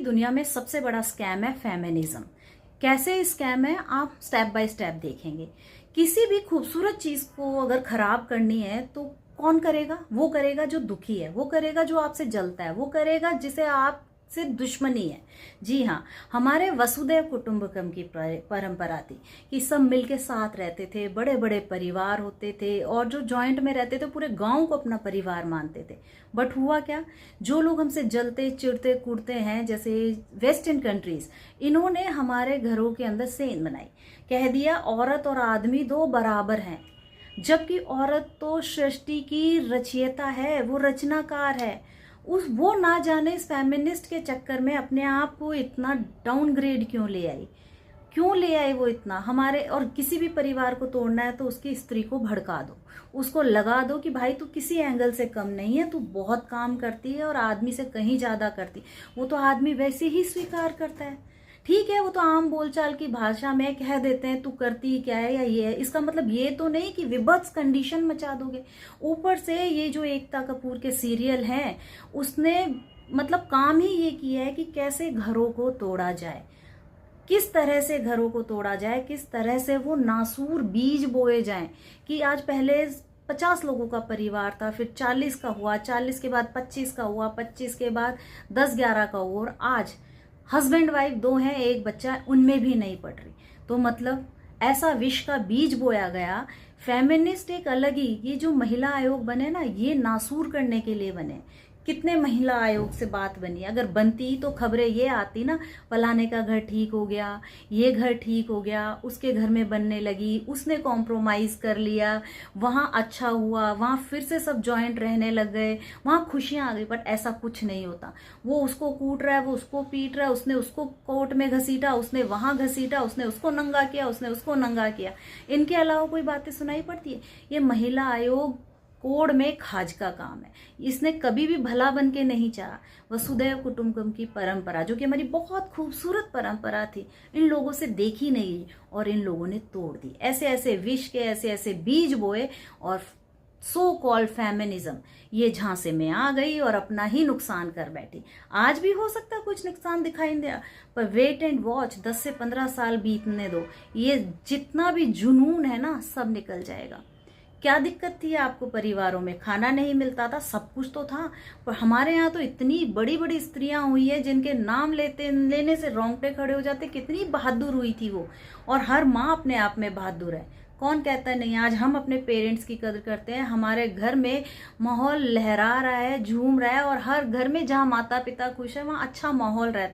दुनिया में सबसे बड़ा स्कैम है फेमिनिज्म। कैसे स्कैम है आप स्टेप बाय स्टेप देखेंगे। किसी भी खूबसूरत चीज को अगर खराब करनी है तो कौन करेगा? वो करेगा जो दुखी है, वो करेगा जो आपसे जलता है, वो करेगा जिसे आपसे दुश्मनी है। जी हाँ, हमारे वसुदैव कुटुंबकम की परंपरा थी कि सब मिलके साथ रहते थे, बड़े बड़े परिवार होते थे और जो जॉइंट में रहते थे पूरे गांव को अपना परिवार मानते थे। बट हुआ क्या, जो लोग हमसे जलते चिढ़ते कूटते हैं जैसे वेस्टर्न कंट्रीज, इन्होंने हमारे घरों के अंदर सेंध बनाई, कह दिया औरत और आदमी दो बराबर हैं। जबकि औरत तो सृष्टि की रचयिता है, वो रचनाकार है। वो ना जाने इस फेमिनिस्ट के चक्कर में अपने आप को इतना डाउनग्रेड क्यों ले आई, क्यों ले आए वो इतना हमारे। और किसी भी परिवार को तोड़ना है तो उसकी स्त्री को भड़का दो, उसको लगा दो कि भाई तू किसी एंगल से कम नहीं है, तू बहुत काम करती है और आदमी से कहीं ज्यादा करती। वो तो आदमी वैसे ही स्वीकार करता है, ठीक है, वो तो आम बोलचाल की भाषा में कह देते हैं तू करती क्या है या ये है। इसका मतलब ये तो नहीं कि विभत्स कंडीशन मचा दोगे। ऊपर से ये जो एकता कपूर के सीरियल हैं उसने मतलब काम ही ये किया है कि कैसे घरों को तोड़ा जाए, किस तरह से घरों को तोड़ा जाए, किस तरह से वो नासूर बीज बोए जाएं। कि आज पहले 50 लोगों का परिवार था, फिर 40 का हुआ, 40 के बाद 25 का हुआ, 25 के बाद 10-11 का हुआ और आज हस्बैंड वाइफ दो हैं, एक बच्चा, उनमें भी नहीं पड़ रही। तो मतलब ऐसा विष का बीज बोया गया। फेमिनिस्ट एक अलग ही, ये जो महिला आयोग बने ना, ये नासूर करने के लिए बने। कितने महिला आयोग से बात बनी, अगर बनती तो खबरें ये आती ना, फलाने का घर ठीक हो गया, ये घर ठीक हो गया, उसके घर में बनने लगी, उसने कॉम्प्रोमाइज कर लिया, वहां अच्छा हुआ, वहां फिर से सब जॉइंट रहने लग गए, वहां खुशियां आ गई। बट ऐसा कुछ नहीं होता। वो उसको कूट रहा है, वो उसको पीट रहा है, उसने उसको कोर्ट में घसीटा, उसने वहां घसीटा, उसने उसको नंगा किया, उसने उसको नंगा किया। इनके अलावा कोई बातें सुनाई पड़ती है? ये महिला आयोग कोड में खाज का काम है। इसने कभी भी भला बन के नहीं चाहा। वसुदैव कुटुंबकम की परंपरा जो कि हमारी बहुत खूबसूरत परंपरा थी, इन लोगों से देखी नहीं गई और इन लोगों ने तोड़ दी। ऐसे ऐसे विष के ऐसे ऐसे बीज बोए और सो कॉल्ड फेमिनिज्म ये झांसे में आ गई और अपना ही नुकसान कर बैठी। आज भी हो सकता है कुछ नुकसान दिखाई दे, पर वेट एंड वॉच, 10 से 15 साल बीतने दो, ये जितना भी जुनून है ना सब निकल जाएगा। क्या दिक्कत थी आपको? परिवारों में खाना नहीं मिलता था, सब कुछ तो था। पर हमारे यहाँ तो इतनी बड़ी बड़ी स्त्रियां हुई है जिनके नाम लेने से रोंगटे खड़े हो जाते। कितनी बहादुर हुई थी वो, और हर माँ अपने आप में बहादुर है। कौन कहता है नहीं? आज हम अपने पेरेंट्स की कदर करते हैं। हमारे घर में माहौल लहरा रहा है, झूम रहा है, और हर घर में जहाँ माता पिता खुश है वहाँ अच्छा माहौल रहता है।